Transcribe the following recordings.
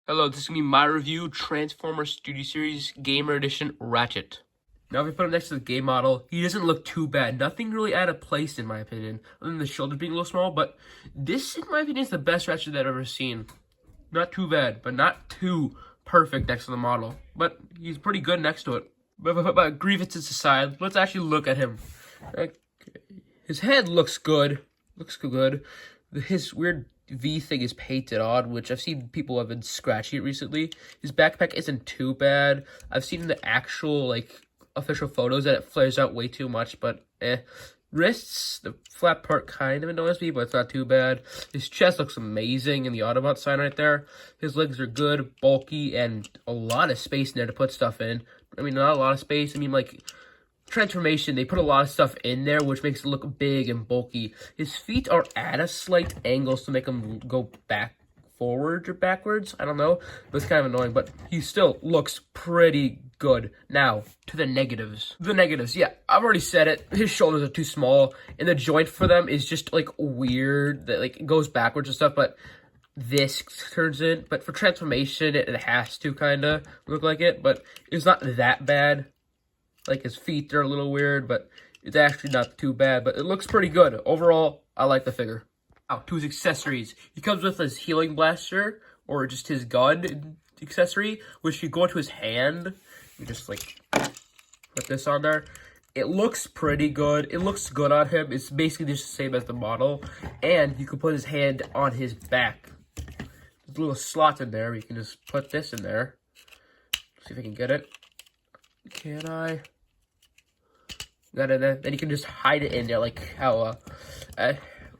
Hello, this is going to be my review, Transformers Studio Series Gamer Edition Ratchet. Now, if we put him next to the game model, he doesn't look too bad. Nothing really out of place, in my opinion, other than the shoulders being a little small, but this, in my opinion, is the best Ratchet that I've ever seen. Not too bad, but not too perfect next to the model. But he's pretty good next to it. But if I put my grievances aside, let's actually look at him. Okay. His head looks good. Looks good. His weird V thing is painted on, which I've seen people have been scratching it recently. His backpack isn't too bad. I've seen the actual, official photos that it flares out way too much, but Wrists, the flat part kind of annoys me, but it's not too bad. His chest looks amazing in the Autobot sign right there. His legs are good, bulky, and a lot of space in there to put stuff in. I mean, not a lot of space. I mean, Transformation, they put a lot of stuff in there, which makes it look big and bulky. His feet are at a slight angle to make him go forward or backwards. I don't know, but it's kind of annoying, but he still looks pretty good. Now, to the negatives. The negatives, yeah, I've already said it. His shoulders are too small, and the joint for them is just, weird. That, it goes backwards and stuff, but this turns in. But for Transformation, it has to kind of look like it, but it's not that bad. His feet are a little weird, but it's actually not too bad. But it looks pretty good. Overall, I like the figure. Now, to his accessories. He comes with his healing blaster, or just his gun accessory, which you go into his hand. You just, put this on there. It looks pretty good. It looks good on him. It's basically just the same as the model. And you can put his hand on his back. There's a little slot in there. You can just put this in there. See if I can get it. Can I? Got it there. Then you can just hide it in there, like how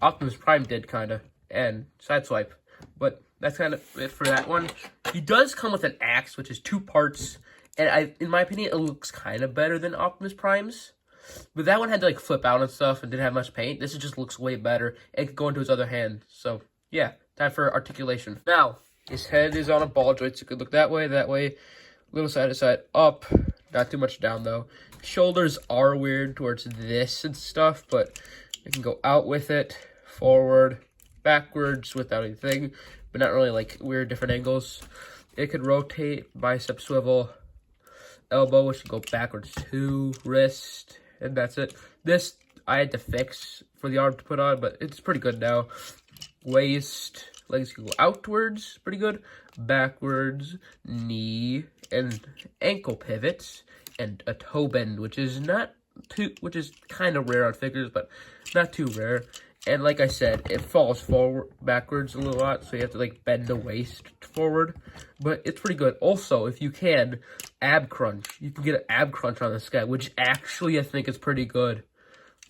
Optimus Prime did, kind of. And Sideswipe. But that's kind of it for that one. He does come with an axe, which is 2 parts. And in my opinion, it looks kind of better than Optimus Prime's. But that one had to, flip out and stuff and didn't have much paint. This just looks way better. It could go into his other hand. So, yeah. Time for articulation. Now, his head is on a ball joint, so it could look that way, little side to side, up. Not too much down, though. Shoulders are weird towards this and stuff, but you can go out with it, forward, backwards without anything, but not really, weird different angles. It could rotate, bicep swivel, elbow, which can go backwards too, wrist, and that's it. This, I had to fix for the arm to put on, but it's pretty good now. Waist, legs can go outwards, pretty good, backwards, knee, and ankle pivots, and a toe bend, which is kind of rare on figures, but not too rare. And like I said, it falls backwards a lot, so you have to bend the waist forward. But it's pretty good. Also, if you can, ab crunch. You can get an ab crunch on this guy, which actually I think is pretty good.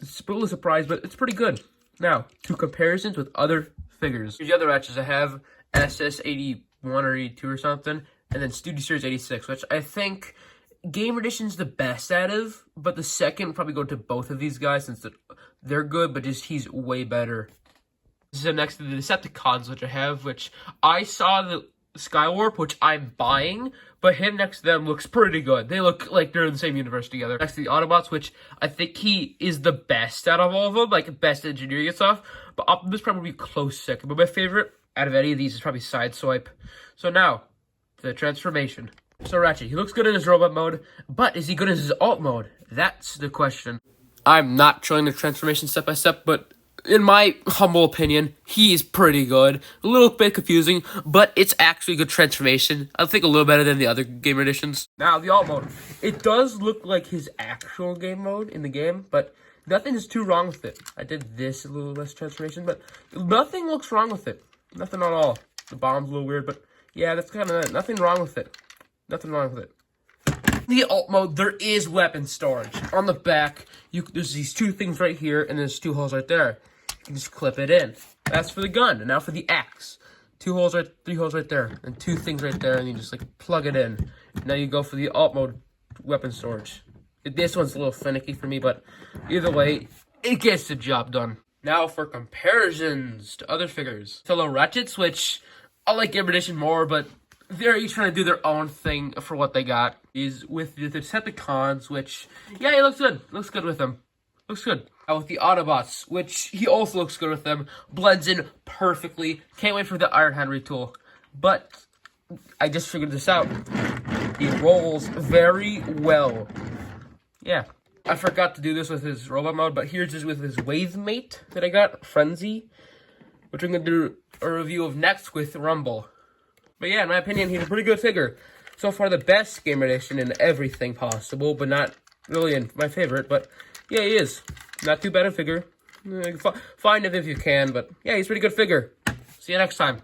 It's a little surprised, but it's pretty good. Now, to comparisons with other figures. Here's the other ratchets I have. SS81 or 82 or something. And then Studio Series 86, which I think Game Edition's the best out of, but the second would probably go to both of these guys since they're good, but just he's way better. This is next to the Decepticons, which I have, which I saw the Skywarp, which I'm buying, but him next to them looks pretty good. They look like they're in the same universe together. Next to the Autobots, which I think he is the best out of all of them, best engineering and stuff, but Optimus Prime would be close second. But my favorite out of any of these is probably Sideswipe. So now, the transformation. So Ratchet, he looks good in his robot mode, but is he good in his alt mode? That's the question. I'm not showing the transformation step by step, but in my humble opinion, he is pretty good. A little bit confusing, but it's actually a good transformation. I think a little better than the other Gamer Editions. Now, the alt mode. It does look like his actual game mode in the game, but nothing is too wrong with it. I did this a little less transformation, but nothing looks wrong with it. Nothing at all. The bomb's a little weird, but yeah, that's kind of it. Nothing wrong with it. Nothing wrong with it. In the alt mode, there is weapon storage. On the back, there's these 2 things right here, and there's 2 holes right there. You can just clip it in. That's for the gun. And now for the axe. 3 holes right there, and 2 things right there, and you just plug it in. Now you go for the alt mode weapon storage. This one's a little finicky for me, but either way, it gets the job done. Now for comparisons to other figures. Fellow Ratchets, which I like Game Edition more, but they're each trying to do their own thing for what they got. Is with the Decepticons, which, yeah, he looks good. Looks good with them. Looks good. Now with the Autobots, which he also looks good with them. Blends in perfectly. Can't wait for the Iron Hand retool. But I just figured this out. He rolls very well. Yeah. I forgot to do this with his robot mode, but here's just with his wave mate that I got, Frenzy, which I'm going to do a review of next with Rumble. But yeah, in my opinion, he's a pretty good figure. So far, the best Gamer Edition in everything possible, but not really in my favorite. But yeah, he is. Not too bad a figure. Find him if you can, but yeah, he's a pretty good figure. See you next time.